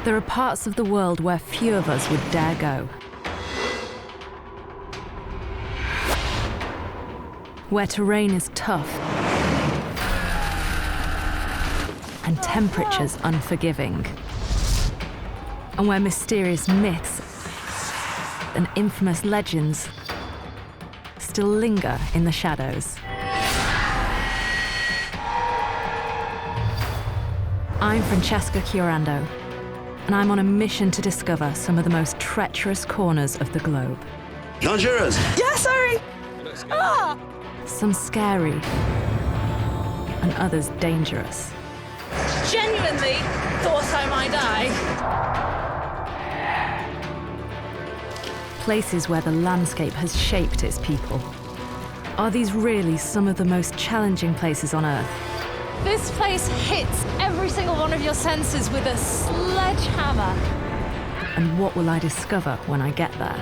There are parts of the world where few of us would dare go. Where terrain is tough and temperatures unforgiving. And where mysterious myths and infamous legends still linger in the shadows. I'm Francesca Chiorando, and I'm on a mission to discover some of the most treacherous corners of the globe. Dangerous! Yeah, sorry! Ah! Some scary, and others dangerous. Genuinely thought I might die. Places where the landscape has shaped its people. Are these really some of the most challenging places on Earth? This place hits every single one of your senses with a sledgehammer. And what will I discover when I get there?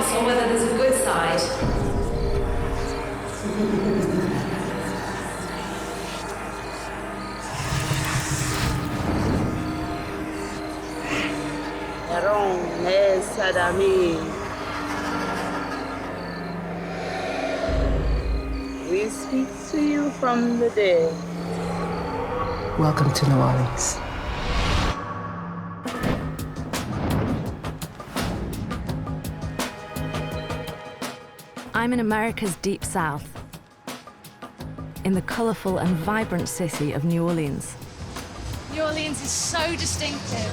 Or whether there's a good side. We speak to you from the dead. Welcome to New Orleans. I'm in America's Deep South, in the colorful and vibrant city of New Orleans. New Orleans is so distinctive,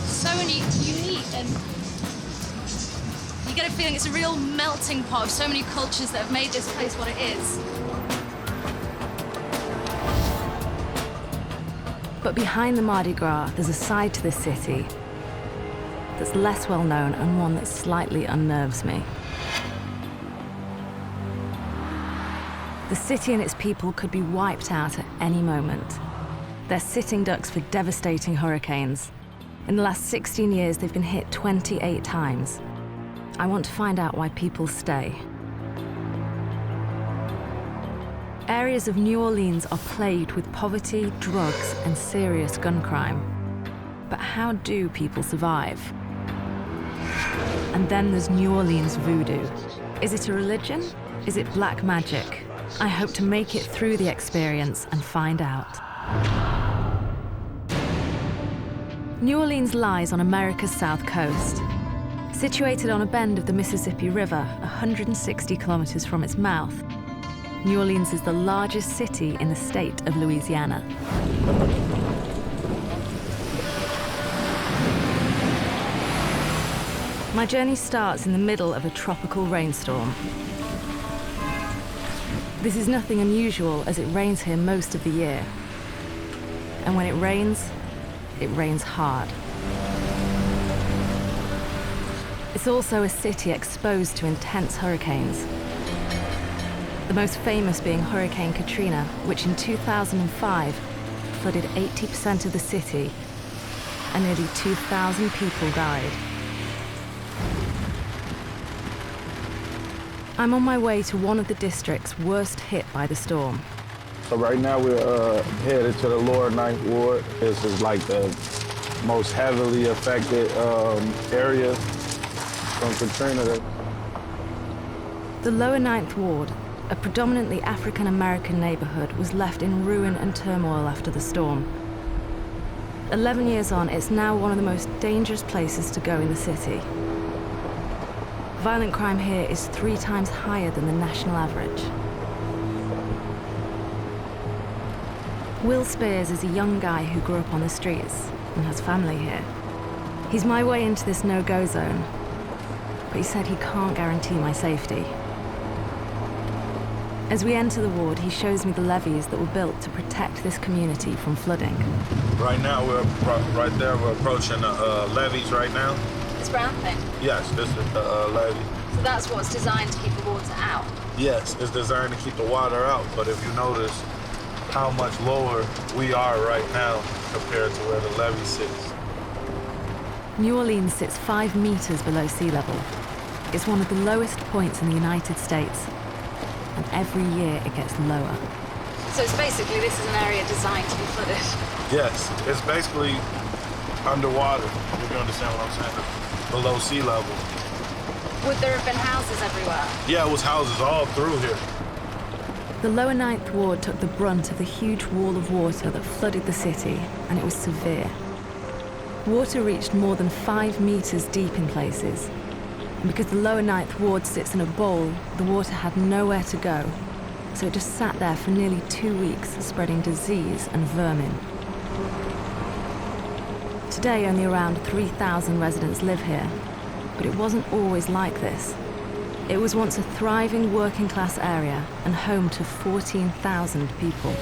so unique, and you get a feeling it's a real melting pot of so many cultures that have made this place what it is. But behind the Mardi Gras, there's a side to this city that's less well known and one that slightly unnerves me. The city and its people could be wiped out at any moment. They're sitting ducks for devastating hurricanes. In the last 16 years, they've been hit 28 times. I want to find out why people stay. Areas of New Orleans are plagued with poverty, drugs, and serious gun crime. But how do people survive? And then there's New Orleans voodoo. Is it a religion? Is it black magic? I hope to make it through the experience and find out. New Orleans lies on America's south coast. Situated on a bend of the Mississippi River, 160 kilometers from its mouth, New Orleans is the largest city in the state of Louisiana. My journey starts in the middle of a tropical rainstorm. This is nothing unusual, as it rains here most of the year. And when it rains hard. It's also a city exposed to intense hurricanes. The most famous being Hurricane Katrina, which in 2005 flooded 80% of the city, and nearly 2,000 people died. I'm on my way to one of the districts worst hit by the storm. So right now we're headed to the lower 9th Ward. This is like the most heavily affected area from Katrina. The lower 9th Ward, a predominantly African-American neighborhood, was left in ruin and turmoil after the storm. 11 years on, it's now one of the most dangerous places to go in the city. Violent crime here is 3 times higher than the national average. Will Spears is a young guy who grew up on the streets and has family here. He's my way into this no-go zone, but he said he can't guarantee my safety. As we enter the ward, he shows me the levees that were built to protect this community from flooding. Right now we're right there. We're approaching the levees right now. This brown thing? Yes, this is the levee. So that's what's designed to keep the water out? Yes, it's designed to keep the water out, but if you notice how much lower we are right now compared to where the levee sits. New Orleans sits 5 meters below sea level. It's one of the lowest points in the United States, and every year it gets lower. So it's basically, this is an area designed to be flooded? Yes, it's basically underwater, if you understand what I'm saying, below sea level. Would there have been houses everywhere? Yeah, it was houses all through here. The lower Ninth Ward took the brunt of the huge wall of water that flooded the city, and it was severe. Water reached more than 5 meters deep in places. And because the lower Ninth Ward sits in a bowl, the water had nowhere to go. So it just sat there for nearly 2 weeks, spreading disease and vermin. Today, only around 3,000 residents live here, but it wasn't always like this. It was once a thriving working-class area and home to 14,000 people.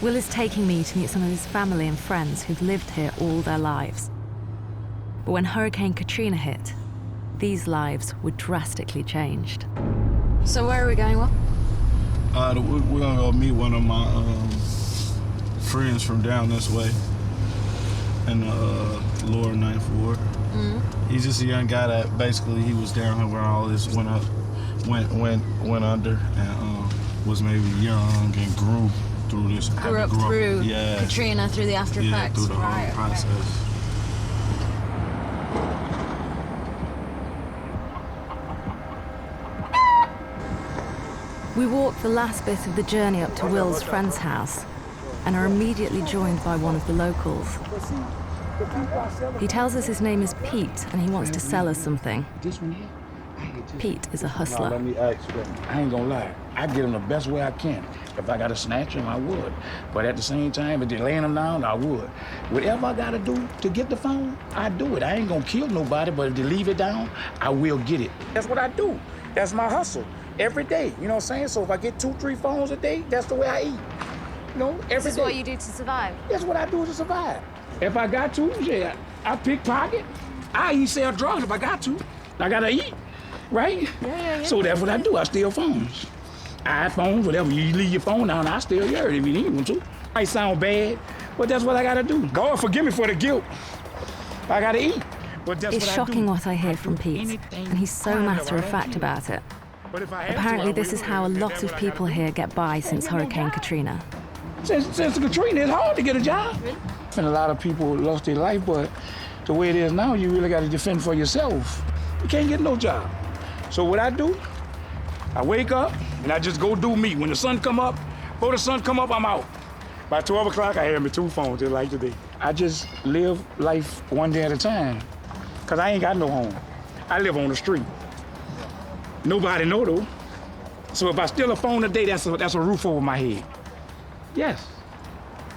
Will is taking me to meet some of his family and friends who've lived here all their lives. But when Hurricane Katrina hit, these lives were drastically changed. So where are we going? What? We're gonna go meet one of my friends from down this way in the lower Ninth Ward. He's just a young guy that basically he was down here where all this went under, and was maybe young and grew through this. Grew up through Katrina, through the after effects. Yeah, through the whole process. We walk the last bit of the journey up to Will's friend's house and are immediately joined by one of the locals. He tells us his name is Pete and he wants to sell us something. Pete is a hustler. Let me ask you that. I ain't gonna lie, I get them the best way I can. If I gotta snatch them, I would. But at the same time, if they're laying them down, I would. Whatever I gotta do to get the phone, I do it. I ain't gonna kill nobody, but if they leave it down, I will get it. That's what I do. That's my hustle. Every day, you know what I'm saying? So if I get 2-3 phones a day, that's the way I eat. You know, every day. This is what you do to survive? That's what I do to survive. If I got to, yeah, I pickpocket. I even sell drugs if I got to. I gotta eat, right? Yeah. So that's what I do. I steal phones. iPhones, whatever. You leave your phone down, I steal yours if you need one to. Might sound bad, but that's what I gotta do. God forgive me for the guilt. I gotta eat. But that's It's what shocking I do. what I hear from Pete, and he's so matter-of-fact about it. But if I have to, Apparently, I this will. is how a lot of people here get by since Hurricane Katrina. Since Katrina, it's hard to get a job. And a lot of people lost their life, but the way it is now, you really got to defend for yourself. You can't get no job. So what I do, I wake up and I just go do me. When the sun come up, before the sun come up, I'm out. By 12 o'clock, I have me 2 phones, just like today. I just live life one day at a time, because I ain't got no home. I live on the street. Nobody know though. So if I steal a phone a day, that's a roof over my head. Yes.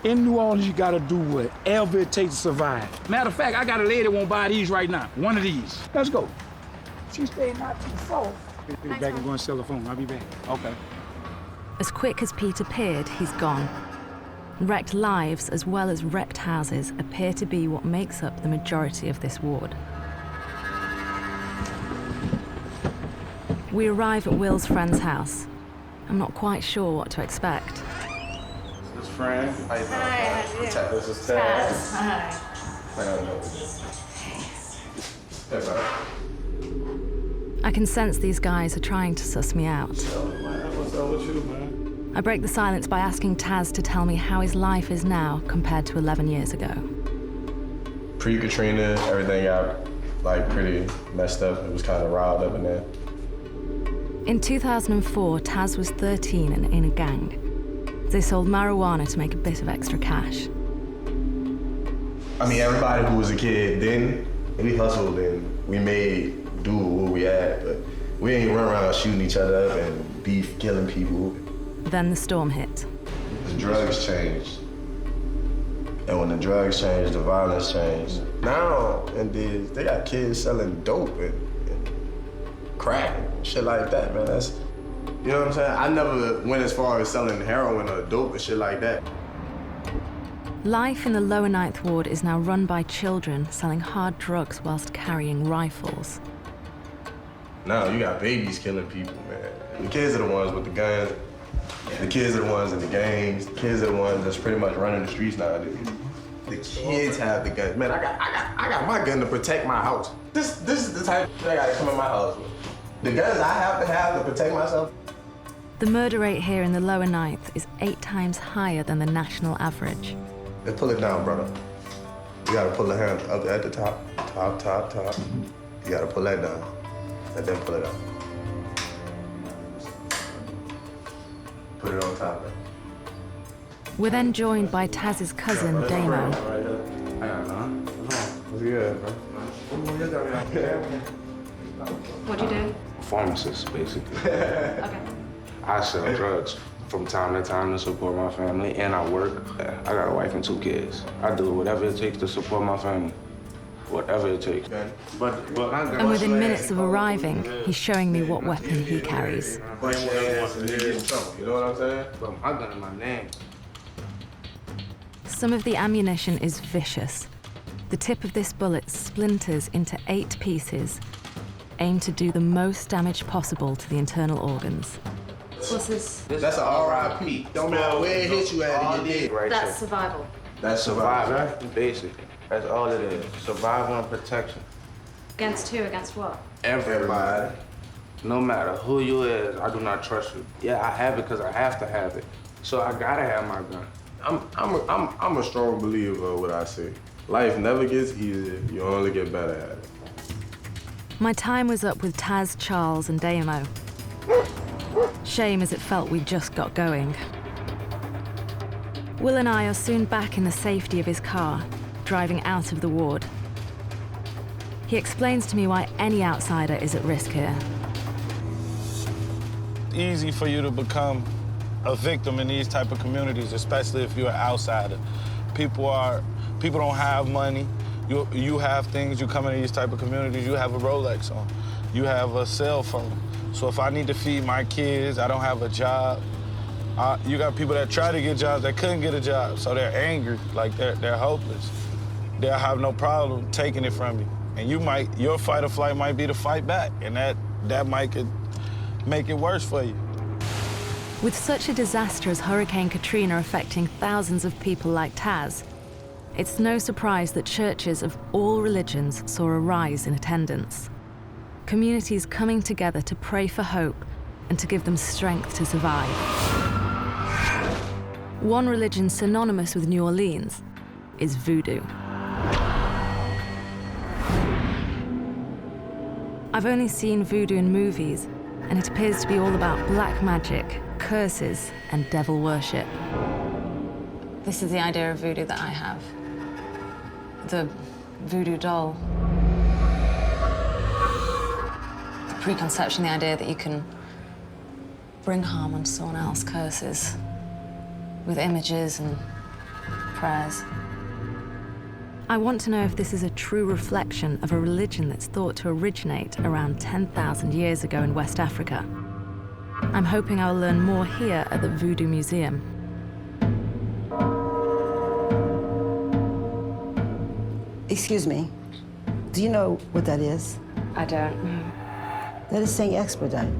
In New Orleans, you gotta do whatever it takes to survive. Matter of fact, I got a lady that won't buy these right now. One of these. Let's go. She stayed not too far. Be back and go and sell the phone. I'll be back. Okay. As quick as Pete appeared, he's gone. Wrecked lives as well as wrecked houses appear to be what makes up the majority of this ward. We arrive at Will's friend's house. I'm not quite sure what to expect. This is Fran. Hi. This is Taz. Hi. I can sense these guys are trying to suss me out. What's up with you, man? I break the silence by asking Taz to tell me how his life is now compared to 11 years ago. Pre-Katrina, everything got pretty messed up. It was kind of riled up in there. In 2004, Taz was 13 and in a gang. They sold marijuana to make a bit of extra cash. I mean, everybody who was a kid then, we hustled and we made do what we had, but we ain't run around shooting each other up and beef, killing people. Then the storm hit. The drugs changed. And when the drugs changed, the violence changed. Now, they got kids selling dope and crack, shit like that, man. That's, you know what I'm saying? I never went as far as selling heroin or dope and shit like that. Life in the lower Ninth Ward is now run by children selling hard drugs whilst carrying rifles. Now you got babies killing people, man. The kids are the ones with the guns. The kids are the ones in the gangs. The kids are the ones that's pretty much running the streets nowadays. The kids have the guns. Man, I got my gun to protect my house. This is the type of shit I gotta come in my house with. The guns I have to protect myself. The murder rate here in the lower Ninth is 8 times higher than the national average. Let's pull it down, brother. You gotta pull the hand up at the top. Top. You gotta pull that down. And then pull it up. Put it on top of it. We're then joined by Taz's cousin, Damo. What's good, bro? What'd you do? Pharmacist, basically. Okay. I sell drugs from time to time to support my family, and I work. I got a wife and 2 kids. I do whatever it takes to support my family. Whatever it takes. And within minutes of arriving, he's showing me what weapon he carries. You know what I'm saying? I gun in my name. Some of the ammunition is vicious. The tip of this bullet splinters into 8 pieces, aimed to do the most damage possible to the internal organs. What's this? That's an R.I.P. Don't matter where it hits you at, you did. Right That's there. survival. That's survival. Survival, basic. That's all it is. Survival and protection. Against who? Against what? Everybody. No matter who you is, I do not trust you. Yeah, I have it because I have to have it. So I gotta have my gun. I'm a strong believer of what I say. Life never gets easier. You only get better at it. My time was up with Taz, Charles, and Damo. Shame as it felt we just got going. Will and I are soon back in the safety of his car, driving out of the ward. He explains to me why any outsider is at risk here. It's easy for you to become a victim in these type of communities, especially if you're an outsider. People don't have money. You have things, you come into these type of communities, you have a Rolex on, you have a cell phone. So if I need to feed my kids, I don't have a job. You got people that try to get jobs that couldn't get a job, so they're angry, like they're hopeless. They'll have no problem taking it from you. And your fight or flight might be to fight back, and that might make it worse for you. With such a disaster as Hurricane Katrina affecting thousands of people like Taz, it's no surprise that churches of all religions saw a rise in attendance. Communities coming together to pray for hope and to give them strength to survive. One religion synonymous with New Orleans is Voodoo. I've only seen Voodoo in movies, and it appears to be all about black magic, curses, and devil worship. This is the idea of Voodoo that I have. The Voodoo doll. The preconception, the idea that you can bring harm on someone else, curses, with images and prayers. I want to know if this is a true reflection of a religion that's thought to originate around 10,000 years ago in West Africa. I'm hoping I'll learn more here at the Voodoo Museum. Excuse me, do you know what that is? I don't know. That is Saint Expedite.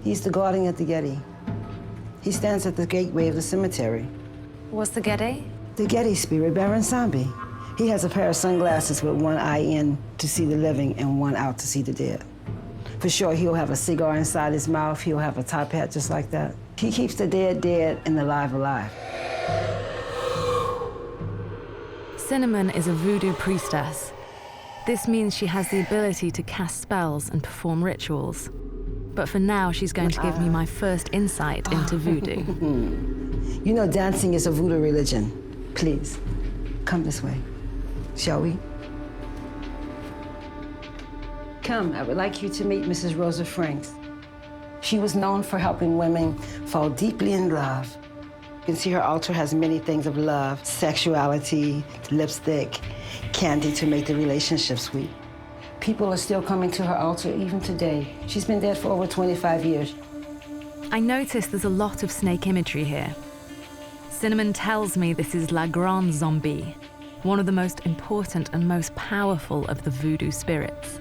He's the guardian at the Getty. He stands at the gateway of the cemetery. What's the Getty? The Getty spirit, Baron Sambi. He has a pair of sunglasses with one eye in to see the living and one out to see the dead. For sure, he'll have a cigar inside his mouth. He'll have a top hat just like that. He keeps the dead dead and the alive alive. Cinnamon is a voodoo priestess. This means she has the ability to cast spells and perform rituals. But for now, she's going to give me my first insight into voodoo. You know, dancing is a voodoo religion. Please, come this way. Shall we? Come, I would like you to meet Mrs. Rosa Franks. She was known for helping women fall deeply in love. You can see her altar has many things of love, sexuality, lipstick, candy to make the relationship sweet. People are still coming to her altar even today. She's been dead for over 25 years. I notice there's a lot of snake imagery here. Cinnamon tells me this is La Grande Zombie, one of the most important and most powerful of the voodoo spirits.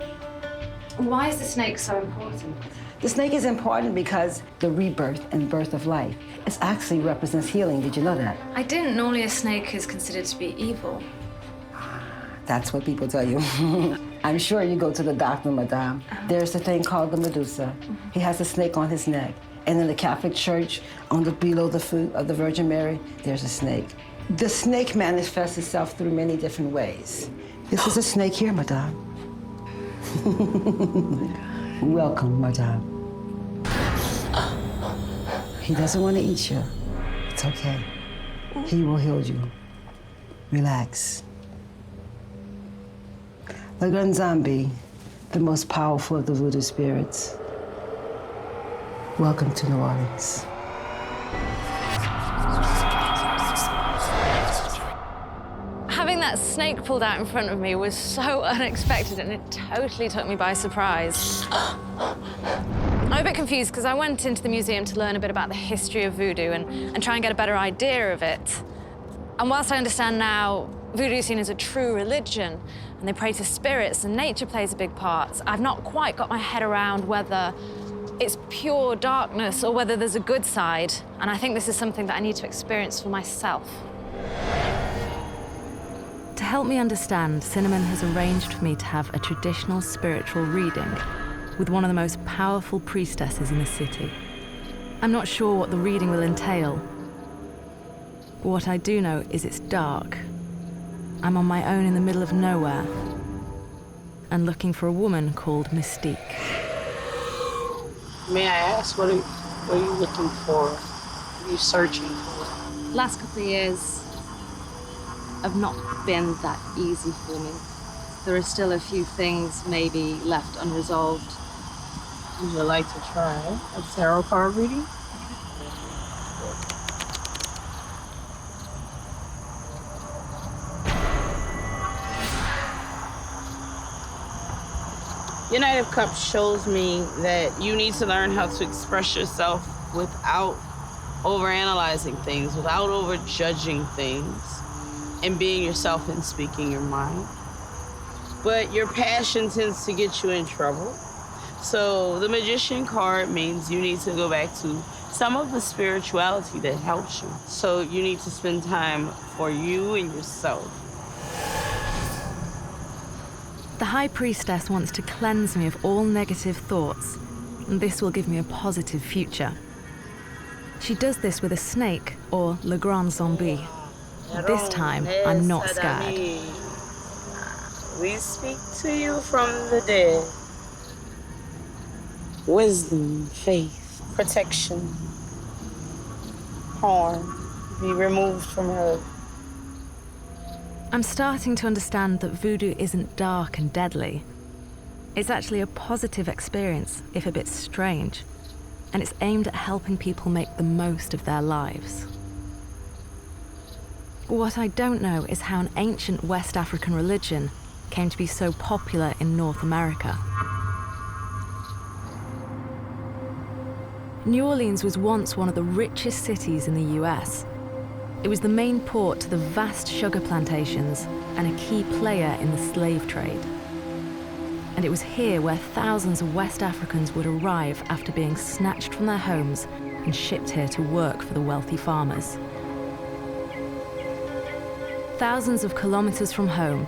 Why is the snake so important? The snake is important because the rebirth and birth of life. It actually represents healing. Did you know that? I didn't. Normally a snake is considered to be evil. That's what people tell you. I'm sure you go to the doctor, madame. There's a thing called the Medusa. He has a snake on his neck. And in the Catholic Church, below the foot of the Virgin Mary, there's a snake. The snake manifests itself through many different ways. This is a snake here, madame. Welcome, madame. He doesn't want to eat you. It's okay. He will heal you. Relax. La Grande Zombie, the most powerful of the voodoo spirits. Welcome to New Orleans. Having that snake pulled out in front of me was so unexpected and it totally took me by surprise. I'm a bit confused because I went into the museum to learn a bit about the history of voodoo and try and get a better idea of it. And whilst I understand now, voodoo is seen as a true religion and they pray to spirits and nature plays a big part, I've not quite got my head around whether it's pure darkness or whether there's a good side. And I think this is something that I need to experience for myself. To help me understand, Cinnamon has arranged for me to have a traditional spiritual reading with one of the most powerful priestesses in the city. I'm not sure what the reading will entail. But what I do know is it's dark. I'm on my own in the middle of nowhere and looking for a woman called Mystique. May I ask, what are you looking for? What are you searching for? Last couple of years have not been that easy for me. There are still a few things maybe left unresolved. Would you like to try a tarot card reading? Your Knight of Cups shows me that you need to learn how to express yourself without overanalyzing things, without overjudging things, and being yourself and speaking your mind. But your passion tends to get you in trouble. So the Magician card means you need to go back to some of the spirituality that helps you. So you need to spend time for you and yourself. The High Priestess wants to cleanse me of all negative thoughts, and this will give me a positive future. She does this with a snake, or Le Grand Zombie. This time, I'm not scared. We speak to you from the dead. Wisdom, faith, protection, harm be removed from her. I'm starting to understand that voodoo isn't dark and deadly. It's actually a positive experience, if a bit strange, and it's aimed at helping people make the most of their lives. What I don't know is how an ancient West African religion came to be so popular in North America. New Orleans was once one of the richest cities in the US. It was the main port to the vast sugar plantations and a key player in the slave trade. And it was here where thousands of West Africans would arrive after being snatched from their homes and shipped here to work for the wealthy farmers. Thousands of kilometers from home,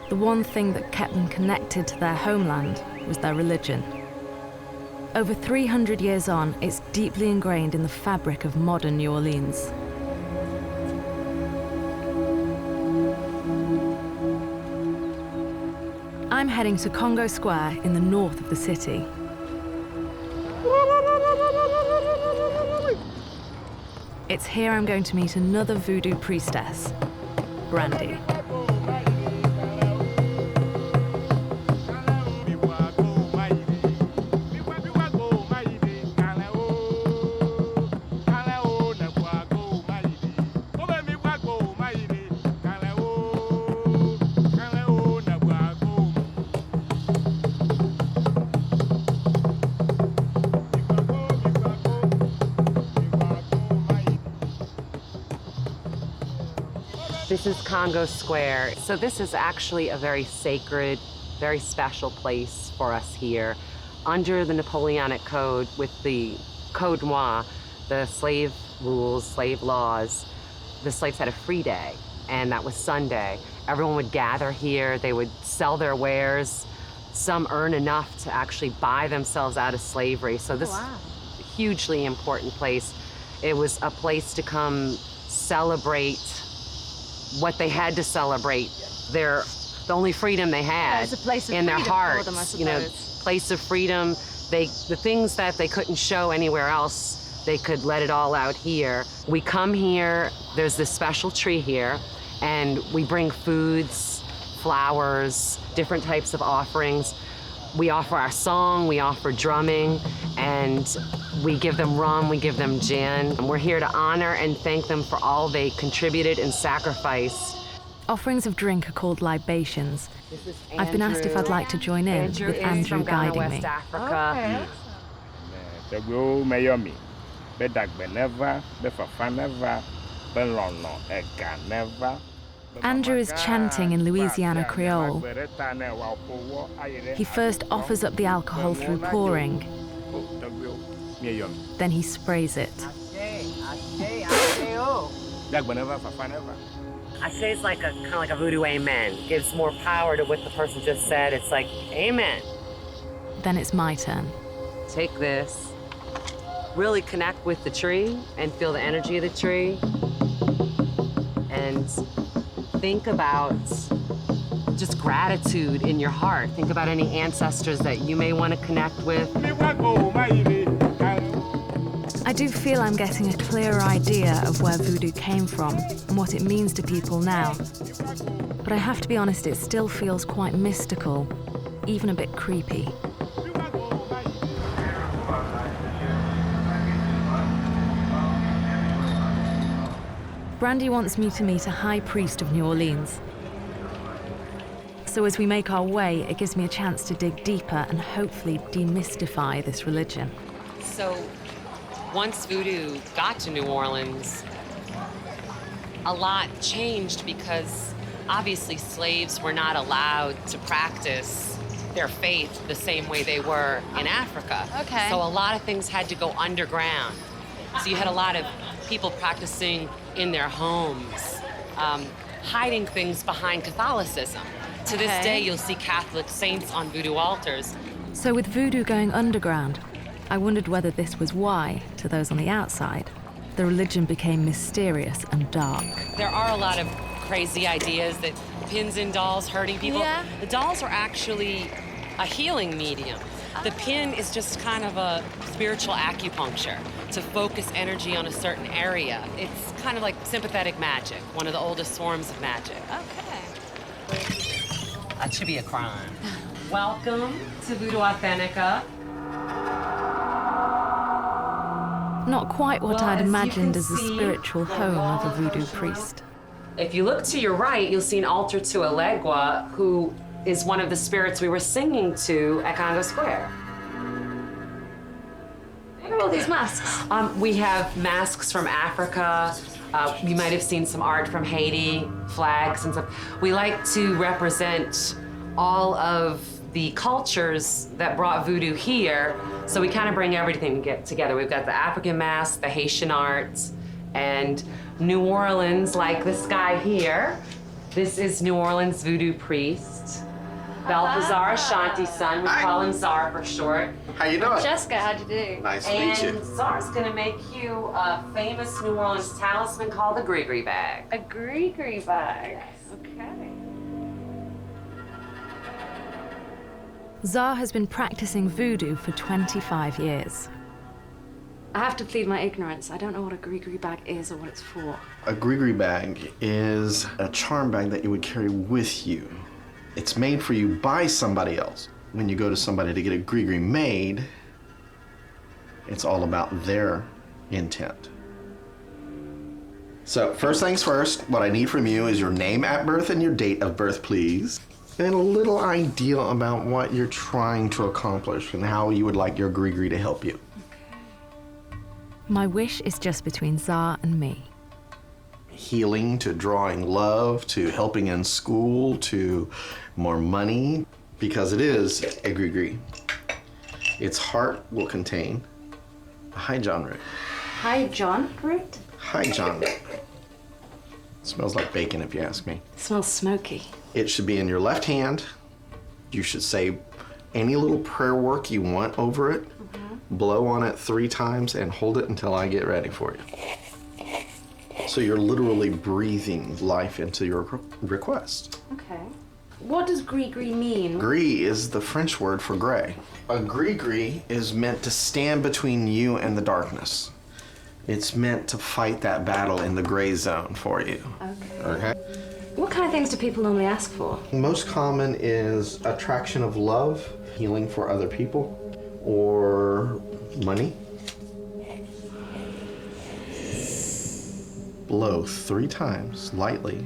the one thing that kept them connected to their homeland was their religion. Over 300 years on, it's deeply ingrained in the fabric of modern New Orleans. I'm heading to Congo Square in the north of the city. It's here I'm going to meet another voodoo priestess, Brandy. is Congo Square. So this is actually a very sacred, very special place for us here. Under the Napoleonic Code, with the Code Noir, the slave rules, slave laws, the slaves had a free day, and that was Sunday. Everyone would gather here, they would sell their wares. Some earn enough to actually buy themselves out of slavery. So this hugely important place. It was a place to come celebrate what they had to celebrate. The only freedom they had in their hearts. You know, place of freedom. The things that they couldn't show anywhere else, they could let it all out here. We come here, there's this special tree here, and we bring foods, flowers, different types of offerings. We offer our song, we offer drumming, and we give them rum, we give them gin. And we're here to honor and thank them for all they contributed and sacrificed. Offerings of drink are called libations. I've been asked if I'd like to join in, with Andrew guiding me. Africa. Andrew is chanting in Louisiana Creole. He first offers up the alcohol through pouring. Then he sprays it. I say it's like kind of like a voodoo amen. Gives more power to what the person just said. It's like, amen. Then it's my turn. Take this, really connect with the tree and feel the energy of the tree. And think about just gratitude in your heart. Think about any ancestors that you may want to connect with. I do feel I'm getting a clearer idea of where voodoo came from and what it means to people now. But I have to be honest, it still feels quite mystical, even a bit creepy. Brandy wants me to meet a high priest of New Orleans. So as we make our way, it gives me a chance to dig deeper and hopefully demystify this religion. So once voodoo got to New Orleans, a lot changed because obviously slaves were not allowed to practice their faith the same way they were in Africa. Okay. So a lot of things had to go underground. So you had a lot of people practicing in their homes, hiding things behind Catholicism. To this day, you'll see Catholic saints on voodoo altars. So with voodoo going underground, I wondered whether this was why, to those on the outside, the religion became mysterious and dark. There are a lot of crazy ideas that pins in dolls hurting people. Yeah. The dolls are actually a healing medium. The pin is just kind of a spiritual acupuncture to focus energy on a certain area. It's kind of like sympathetic magic, one of the oldest forms of magic. Okay. That should be a crime. Welcome to Voodoo Authentica. Not quite what I'd as imagined you as the can see, spiritual home of a voodoo priest. If you look to your right, you'll see an altar to Elegua, who is one of the spirits we were singing to at Congo Square. What are all these masks? We have masks from Africa. You might have seen some art from Haiti, flags and stuff. We like to represent all of the cultures that brought voodoo here, so we kind of bring everything together. We've got the African mask, the Haitian art, and New Orleans, like this guy here. This is New Orleans voodoo priest. Balthazar Ashanti's son, we call him Czar for short. How you doing? Jessica, how'd you do? Nice to meet you. And Czar's gonna make you a famous New Orleans talisman called the Grigri bag. A Grigri bag. Okay. Czar has been practicing voodoo for 25 years. I have to plead my ignorance. I don't know what a Grigri bag is or what it's for. A Grigri bag is a charm bag that you would carry with you. It's made for you by somebody else. When you go to somebody to get a Grigri made, it's all about their intent. So first things first, what I need from you is your name at birth and your date of birth, please. And a little idea about what you're trying to accomplish and how you would like your Grigri to help you. My wish is just between Czar and me. healing to drawing love to helping in school to more money, because it is a gris-gris. Its heart will contain a Hyjon root. Hyjon root? Hyjon root. Smells like bacon if you ask me. It smells smoky. It should be in your left hand. You should say any little prayer work you want over it. Blow on it 3 times and hold it until I get ready for you. So you're literally breathing life into your request. Okay. What does gris-gris mean? Gris is the French word for gray. A gris-gris is meant to stand between you and the darkness. It's meant to fight that battle in the gray zone for you. Okay? What kind of things do people normally ask for? Most common is attraction of love, healing for other people, or money. Blow 3 times, lightly.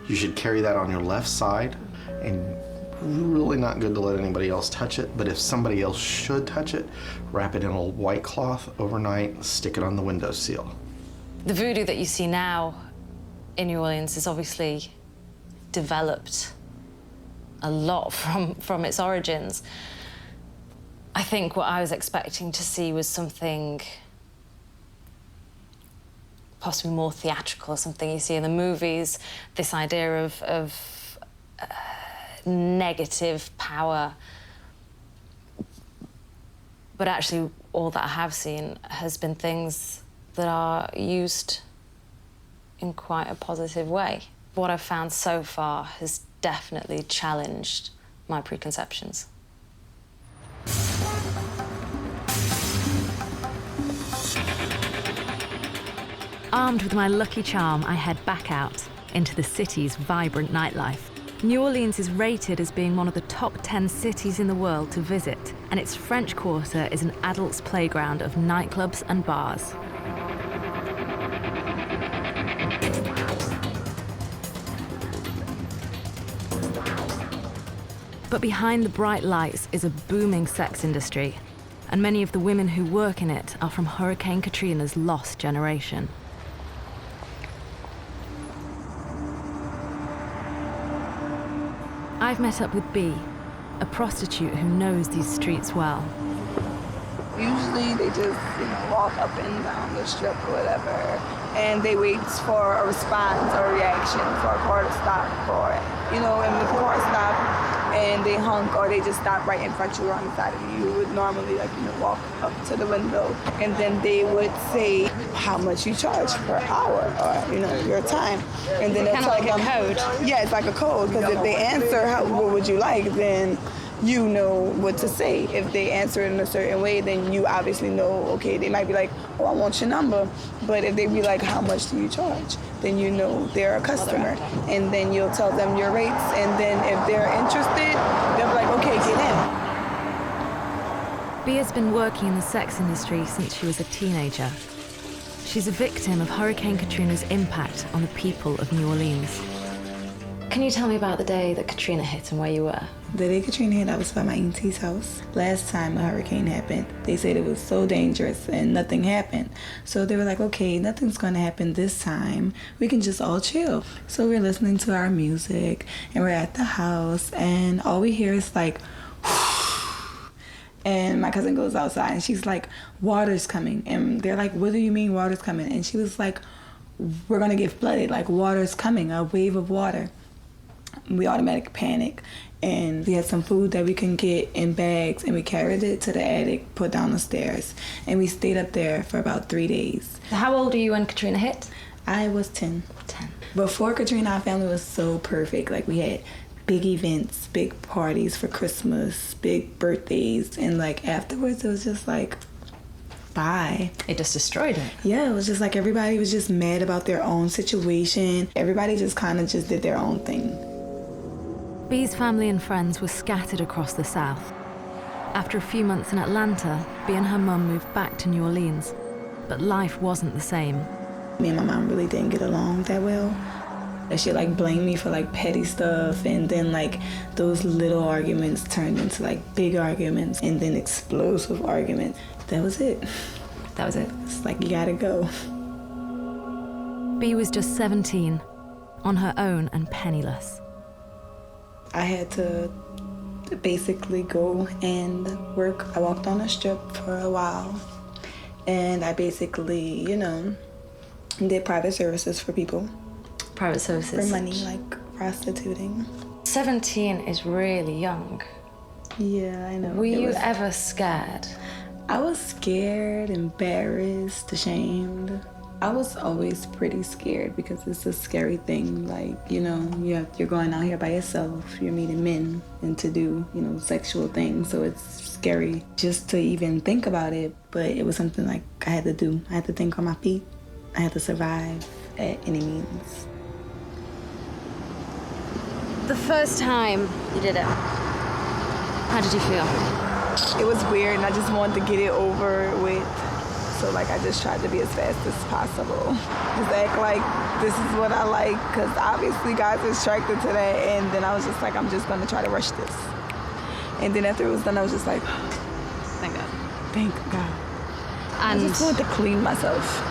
You should carry that on your left side, and really not good to let anybody else touch it, but if somebody else should touch it, wrap it in a white cloth overnight, stick it on the windowsill. The voodoo that you see now in New Orleans is obviously developed a lot from its origins. I think what I was expecting to see was something possibly more theatrical, something you see in the movies, this idea of negative power. But actually, all that I have seen has been things that are used in quite a positive way. What I've found so far has definitely challenged my preconceptions. Armed with my lucky charm, I head back out into the city's vibrant nightlife. New Orleans is rated as being one of the top 10 cities in the world to visit, and its French Quarter is an adult's playground of nightclubs and bars. But behind the bright lights is a booming sex industry, and many of the women who work in it are from Hurricane Katrina's lost generation. I've met up with B, a prostitute who knows these streets well. Usually they just, walk up and down the strip or whatever, and they wait for a response or a reaction for a car to stop for it. And if the car stopped and they honk or they just stop right in front of you or on the side of you, you would normally, walk up to the window, and then they would say how much you charge per hour or, your time. And then they'll tell them, code. Yeah, it's like a code, because if they answer, what would you like, then you know what to say. If they answer it in a certain way, then you obviously know, okay, they might be like, oh, I want your number. But if they be like, how much do you charge? Then you know they're a customer. And then you'll tell them your rates. And then if they're interested, they'll be like, okay, get in. Bea has been working in the sex industry since she was a teenager. She's a victim of Hurricane Katrina's impact on the people of New Orleans. Can you tell me about the day that Katrina hit and where you were? The day Katrina hit, I was by my auntie's house. Last time a hurricane happened, they said it was so dangerous and nothing happened. So they were like, okay, nothing's gonna happen this time. We can just all chill. So we're listening to our music and we're at the house and all we hear is like, and my cousin goes outside and she's like, water's coming. And they're like, what do you mean water's coming? And she was like, we're gonna get flooded, like water's coming, a wave of water. We automatic panic, and we had some food that we can get in bags, and we carried it to the attic, put down the stairs, and we stayed up there for about 3 days. How old are you when Katrina hit? I was 10. 10. Before Katrina, our family was so perfect. Like, we had big events, big parties for Christmas, big birthdays, and afterwards it was just bye. It just destroyed it. Yeah, it was just everybody was just mad about their own situation. Everybody just kind of just did their own thing. Bea's family and friends were scattered across the South. After a few months in Atlanta, Bea and her mum moved back to New Orleans, but life wasn't the same. Me and my mom really didn't get along that well. That she'd like blame me for like petty stuff, and then like those little arguments turned into like big arguments and then explosive arguments. That was it. That was it. It's like, you gotta go. Bea was just 17, on her own and penniless. I had to basically go and work. I walked on a strip for a while, and I basically, you know, did private services for people. Private services? For money, like prostituting. 17 is really young. Yeah, I know. Were you ever scared? I was scared, embarrassed, ashamed. I was always pretty scared because it's a scary thing. Like, you know, you're going out here by yourself, you're meeting men and to do, you know, sexual things. So it's scary just to even think about it. But it was something like I had to do. I had to think on my feet. I had to survive at any means. The first time you did it, how did you feel? It was weird, and I just wanted to get it over with. So like I just tried to be as fast as possible. Just act like this is what I like, because obviously guys are attracted to that. And then I was just like, I'm just gonna try to rush this. And then after it was done, I was just like, thank God. Thank God. And I just wanted to clean myself.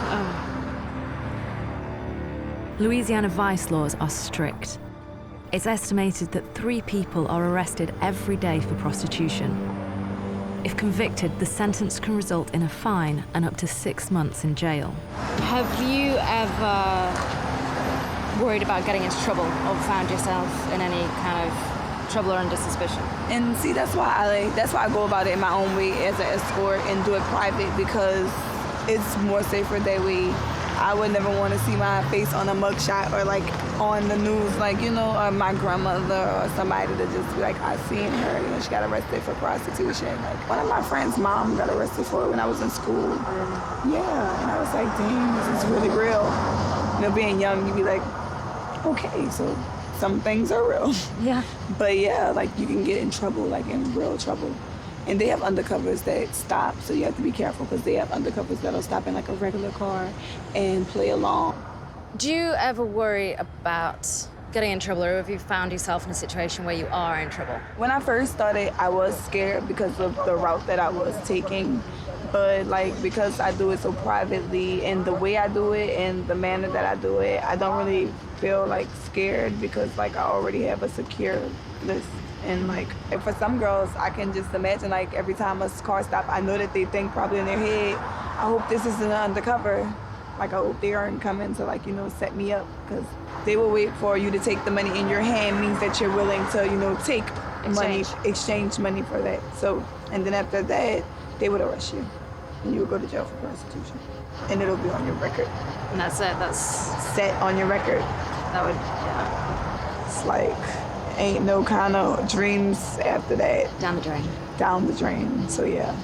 Louisiana vice laws are strict. It's estimated that 3 people are arrested every day for prostitution. If convicted, the sentence can result in a fine and up to 6 months in jail. Have you ever worried about getting into trouble or found yourself in any kind of trouble or under suspicion? And see, that's why I go about it in my own way as an escort and do it private, because it's more safer that way. I would never want to see my face on a mugshot or like on the news, like, you know, or my grandmother or somebody to just be like, I seen her, you know, she got arrested for prostitution. Like one of my friend's mom got arrested for it when I was in school. Yeah, and I was like, dang, this is really real. You know, being young, you'd be like, okay, so some things are real. Yeah. But yeah, like you can get in trouble, like in real trouble. And they have undercovers that stop, so you have to be careful because they have undercovers that'll stop in like a regular car and play along. Do you ever worry about getting in trouble, or have you found yourself in a situation where you are in trouble? When I first started, I was scared because of the route that I was taking. But like, because I do it so privately and the way I do it and the manner that I do it, I don't really feel like scared because like I already have a secure list. And like, for some girls, I can just imagine like every time a car stops, I know that they think probably in their head, I hope this isn't an undercover. Like I hope they aren't coming to like, you know, set me up, because they will wait for you to take the money in your hand means that you're willing to, you know, take money, exchange money for that. So, and then after that, they would arrest you and you would go to jail for prostitution. And it'll be on your record. And that's it, that's set on your record. That would, yeah. It's like, ain't no kind of dreams after that. Down the drain. Down the drain, so yeah.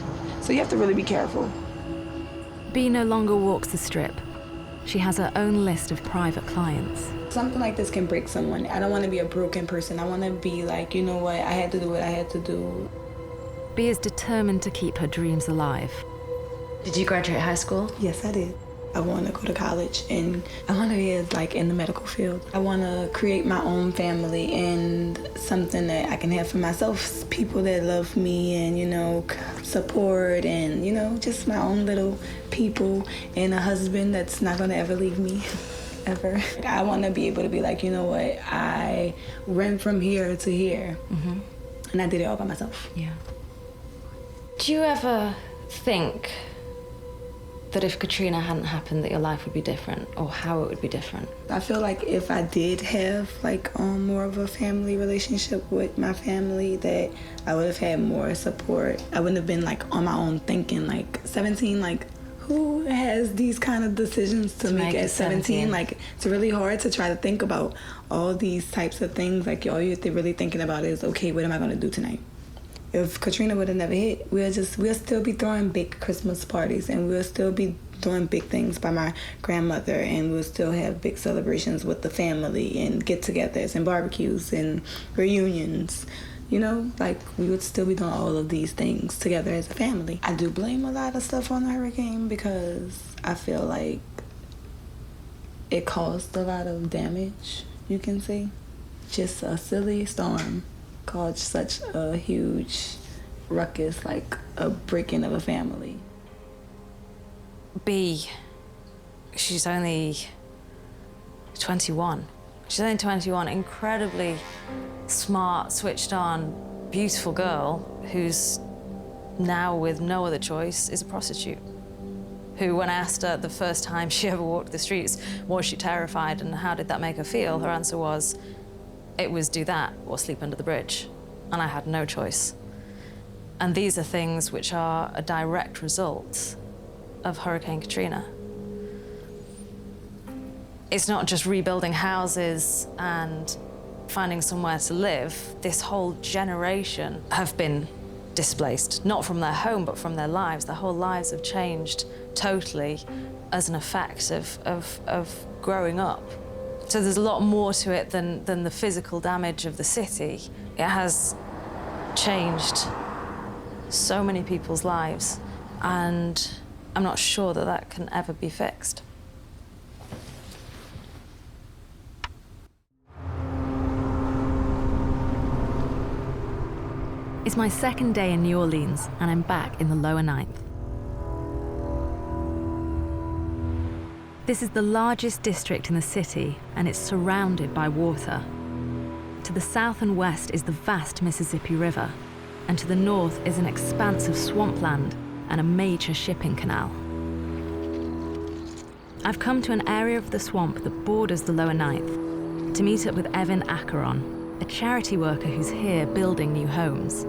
So you have to really be careful. Bea no longer walks the strip. She has her own list of private clients. Something like this can break someone. I don't want to be a broken person. I want to be like, you know what, I had to do what I had to do. Bea is determined to keep her dreams alive. Did you graduate high school? Yes, I did. I want to go to college, and I want to be like in the medical field. I want to create my own family and something that I can have for myself, people that love me and, you know, support and, you know, just my own little people, and a husband that's not going to ever leave me, ever. I want to be able to be like, you know what, I ran from here to here, and I did it all by myself. Yeah. Do you ever think that if Katrina hadn't happened, that your life would be different, or how it would be different? I feel like if I did have like more of a family relationship with my family, that I would have had more support. I wouldn't have been like on my own thinking, like 17, like who has these kind of decisions to make at 17? Like it's really hard to try to think about all these types of things. Like all you're really thinking about is, okay, what am I gonna do tonight? If Katrina would have never hit, we'll still be throwing big Christmas parties, and we'll still be doing big things by my grandmother, and we'll still have big celebrations with the family and get-togethers and barbecues and reunions. You know, like we would still be doing all of these things together as a family. I do blame a lot of stuff on the hurricane because I feel like it caused a lot of damage you can say. Just a silly storm caused such a huge ruckus, like a break-in of a family. B, she's only 21. She's only 21, incredibly smart, switched on, beautiful girl who's now with no other choice is a prostitute. Who, when I asked her the first time she ever walked the streets, was she terrified and how did that make her feel? Her answer was, it was do that or sleep under the bridge. And I had no choice. And these are things which are a direct result of Hurricane Katrina. It's not just rebuilding houses and finding somewhere to live. This whole generation have been displaced, not from their home, but from their lives. Their whole lives have changed totally as an effect of growing up. So there's a lot more to it than the physical damage of the city. It has changed so many people's lives, and I'm not sure that that can ever be fixed. It's my second day in New Orleans, and I'm back in the lower ninth. This is the largest district in the city, and it's surrounded by water. To the south and west is the vast Mississippi River, and to the north is an expanse of swampland and a major shipping canal. I've come to an area of the swamp that borders the lower ninth to meet up with Evan Acheron, a charity worker who's here building new homes.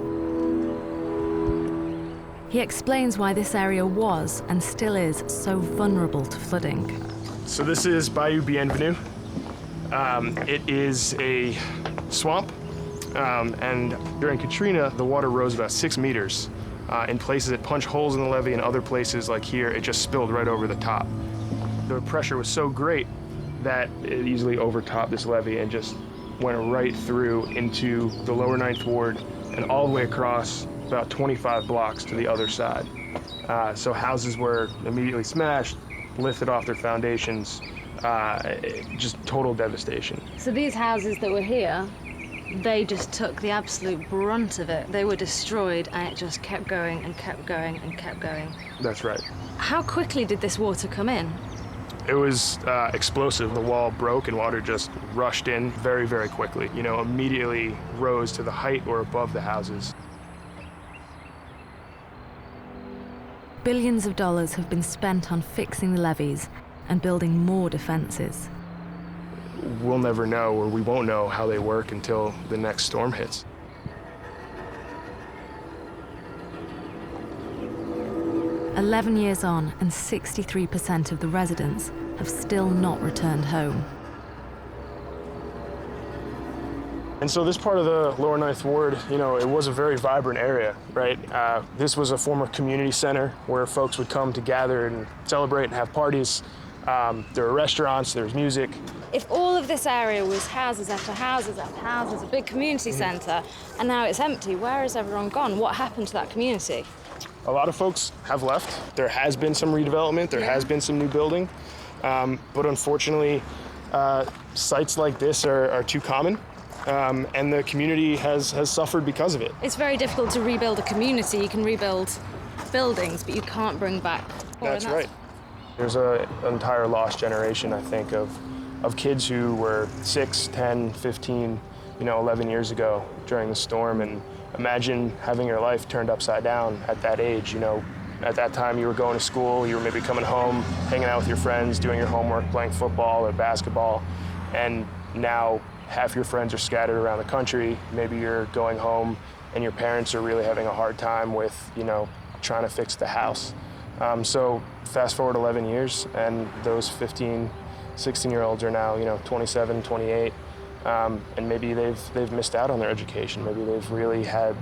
He explains why this area was and still is so vulnerable to flooding. So this is Bayou Bienvenue. It is a swamp, and during Katrina, the water rose about 6 meters. In places it punched holes in the levee, and other places like here, it just spilled right over the top. The pressure was so great that it easily overtopped this levee and just went right through into the lower Ninth Ward and all the way across about 25 blocks to the other side. So houses were immediately smashed, lifted off their foundations, just total devastation. So these houses that were here, they just took the absolute brunt of it. They were destroyed, and it just kept going and kept going and kept going. That's right. How quickly did this water come in? It was explosive. The wall broke and water just rushed in very, very quickly. You know, immediately rose to the height or above the houses. Billions of dollars have been spent on fixing the levees and building more defenses. We'll never know, or we won't know how they work until the next storm hits. "11 years on, and 63% of the residents have still not returned home. And so this part of the lower Ninth Ward, you know, it was a very vibrant area, right? This was a former community center where folks would come to gather and celebrate and have parties. There were restaurants, there was music. If all of this area was houses after houses after houses, a big community center, and now it's empty, where has everyone gone? What happened to that community? A lot of folks have left. There has been some redevelopment, there has been some new building, but unfortunately, sites like this are too common. And the community has suffered because of it. It's very difficult to rebuild a community. You can rebuild buildings, but you can't bring back. That's right. There's an entire lost generation, I think, of kids who were 6, 10, 15, 11 years ago during the storm. And imagine having your life turned upside down at that age. At that time, you were going to school, you were maybe coming home, hanging out with your friends, doing your homework, playing football or basketball, and now half your friends are scattered around the country. Maybe you're going home and your parents are really having a hard time with, trying to fix the house. So fast forward 11 years and those 15, 16-year-olds are now, 27, 28, and maybe they've missed out on their education. Maybe they've really had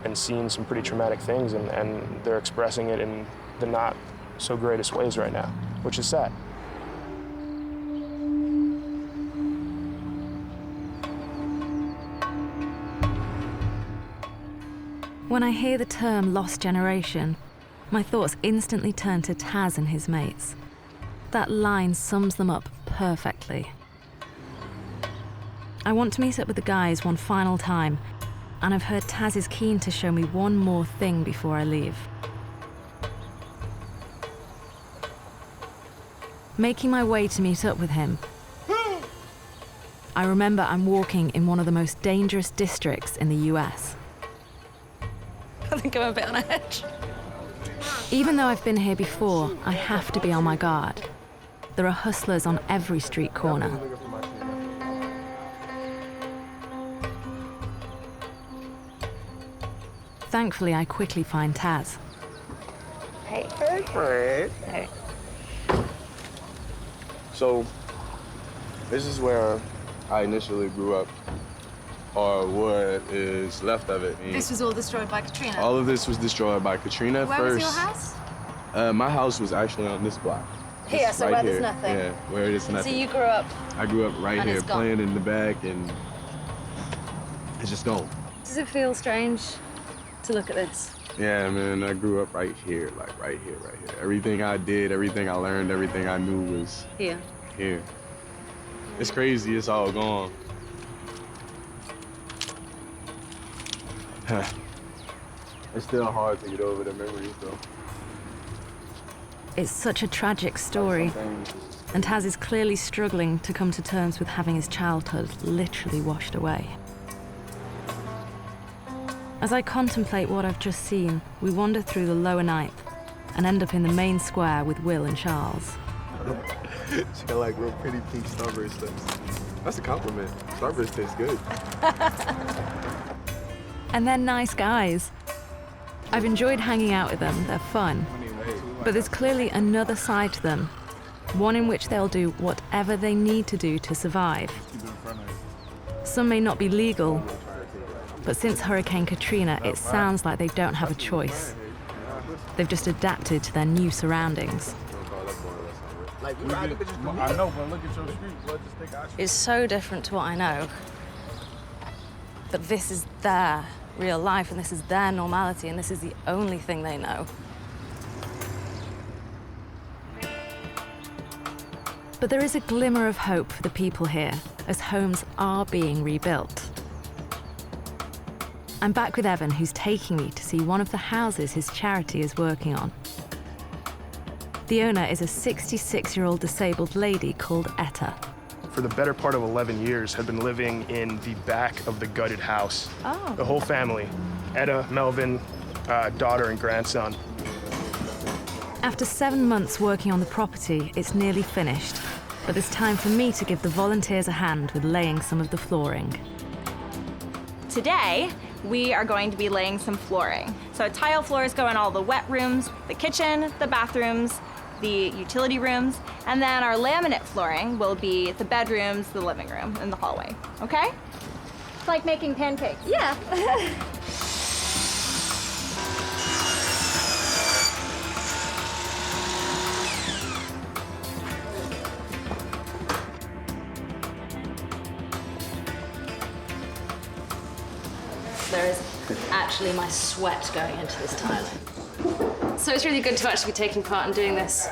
and seen some pretty traumatic things, and they're expressing it in the not so greatest ways right now, which is sad. When I hear the term lost generation, my thoughts instantly turn to Taz and his mates. That line sums them up perfectly. I want to meet up with the guys one final time, and I've heard Taz is keen to show me one more thing before I leave. Making my way to meet up with him, I remember I'm walking in one of the most dangerous districts in the US. I think I'm a bit on edge. Even though I've been here before, I have to be on my guard. There are hustlers on every street corner. Thankfully, I quickly find Taz. Hey, Fred. Hey. So, this is where I initially grew up, or what is left of it. This was all destroyed by Katrina? All of this was destroyed by Katrina. Where first. Was your house? My house was actually on this block. Here, so right where here. there's nothing? Yeah, where there's nothing. So you grew up? I grew up right and here, it's gone. playing in the back, and it's just gone. Does it feel strange to look at this? Yeah, man, I grew up right here, like right here, right here. Everything I did, everything I learned, everything I knew was Here. here. It's crazy, it's all gone. It's still hard to get over the memories, though. It's such a tragic story, and Taz is clearly struggling to come to terms with having his childhood literally washed away. As I contemplate what I've just seen, we wander through the lower ninth and end up in the main square with Will and Charles. She got like real pretty pink strawberry slips. That's a compliment. Strawberries taste good. And they're nice guys. I've enjoyed hanging out with them, they're fun. But there's clearly another side to them, one in which they'll do whatever they need to do to survive. Some may not be legal, but since Hurricane Katrina, it sounds like they don't have a choice. They've just adapted to their new surroundings. I know, but look at your street. Let's just take our street. It's so different to what I know. But this is their real life, and this is their normality, and this is the only thing they know. But there is a glimmer of hope for the people here, as homes are being rebuilt. I'm back with Evan, who's taking me to see one of the houses his charity is working on. The owner is a 66-year-old disabled lady called Etta. For the better part of 11 years, had been living in the back of the gutted house. Oh. The whole family, Etta, Melvin, daughter and grandson. After 7 months working on the property, it's nearly finished. But it's time for me to give the volunteers a hand with laying some of the flooring. Today, we are going to be laying some flooring. So tile floors go in all the wet rooms, the kitchen, the bathrooms, the utility rooms, and then our laminate flooring will be the bedrooms, the living room, and the hallway, okay? It's like making pancakes. Yeah. There is actually my sweat going into this tiling. So it's really good to actually be taking part in doing this.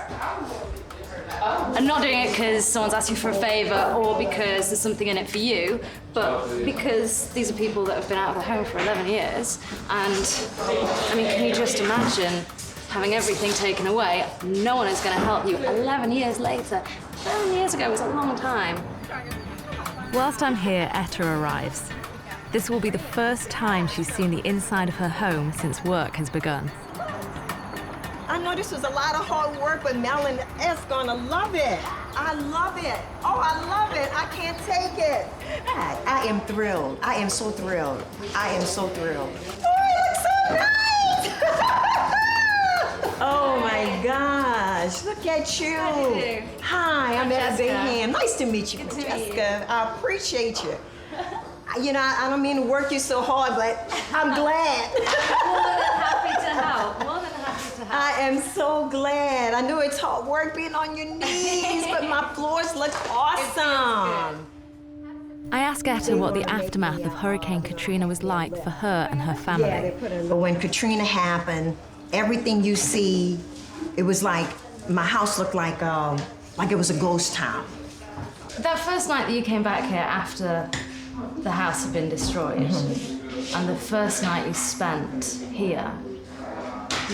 I'm not doing it because someone's asked you for a favor or because there's something in it for you, but because these are people that have been out of their home for 11 years. And I mean, can you just imagine having everything taken away? No one is going to help you 11 years later. 11 years ago was a long time. Whilst I'm here, Etta arrives. This will be the first time she's seen the inside of her home since work has begun. I know this was a lot of hard work, but Melon is gonna love it. I love it. Oh, I love it. I can't take it. I am thrilled. I am so thrilled. I am so thrilled. Oh, it looks so nice! Oh my gosh, look at you. Hi, I'm Etta Bayhand. Nice to meet you, Francesca. I appreciate you. You know, I don't mean to work you so hard, but I'm glad. More than happy to help. More than happy to help. I am so glad. I know it's hard work being on your knees, but my floors look awesome. I ask Etta what the aftermath of Hurricane Katrina was like for her and her family. But when Katrina happened, everything you see, it was like, my house looked like it was a ghost town. That first night that you came back here after the house had been destroyed. And the first night you spent here,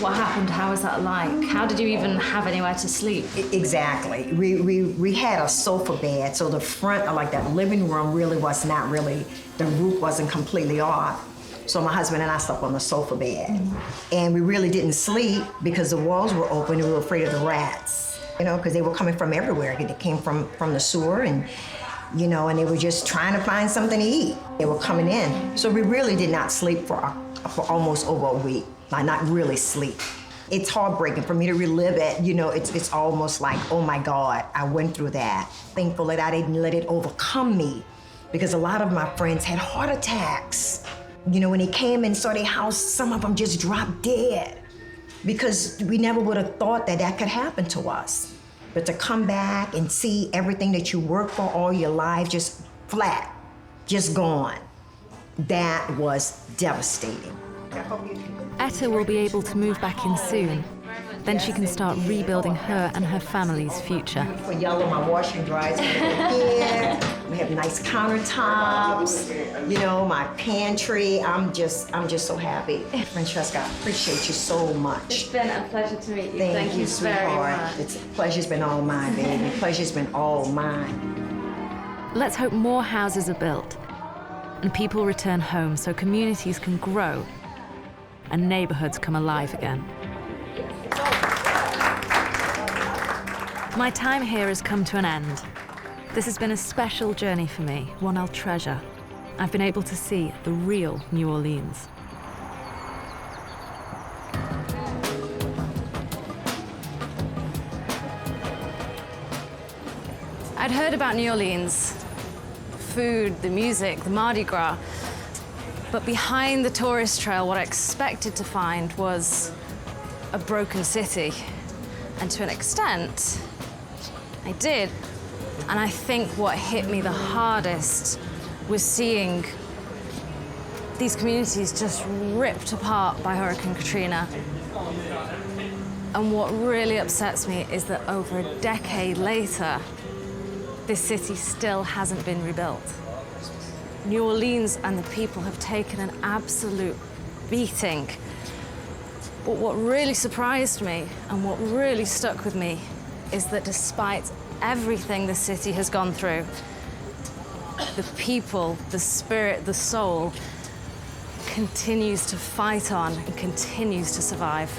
what happened? How was that like? How did you even have anywhere to sleep? Exactly. We had a sofa bed, so the front, like that living room, really was not really, the roof wasn't completely off. So my husband and I slept on the sofa bed. And we really didn't sleep because the walls were open and we were afraid of the rats, you know, because they were coming from everywhere. They came from the sewer and, you know, and they were just trying to find something to eat. They were coming in. So we really did not sleep for almost over a week. Like, not really sleep. It's heartbreaking for me to relive it. You know, it's almost like, oh my God, I went through that. Thankful that I didn't let it overcome me, because a lot of my friends had heart attacks. You know, when they came and saw their house, some of them just dropped dead, because we never would have thought that that could happen to us. But to come back and see everything that you worked for all your life just flat, just gone, that was devastating. Etta will be able to move back in soon. Then she can start rebuilding her and her family's future. For yellow, my washer and dryer's here. We have nice countertops. You know, my pantry. I'm just so happy. Francesca, I appreciate you so much. It's been a pleasure to meet you. Thank you, sweetheart. It's pleasure's been all mine, baby. Pleasure's been all mine. Let's hope more houses are built and people return home so communities can grow and neighborhoods come alive again. My time here has come to an end. This has been a special journey for me, one I'll treasure. I've been able to see the real New Orleans. I'd heard about New Orleans, food, the music, the Mardi Gras, but behind the tourist trail, what I expected to find was a broken city. And to an extent, I did. And I think what hit me the hardest was seeing these communities just ripped apart by Hurricane Katrina. And what really upsets me is that over a decade later, this city still hasn't been rebuilt. New Orleans and the people have taken an absolute beating. But what really surprised me and what really stuck with me is that despite everything the city has gone through, the people, the spirit, the soul continues to fight on and continues to survive.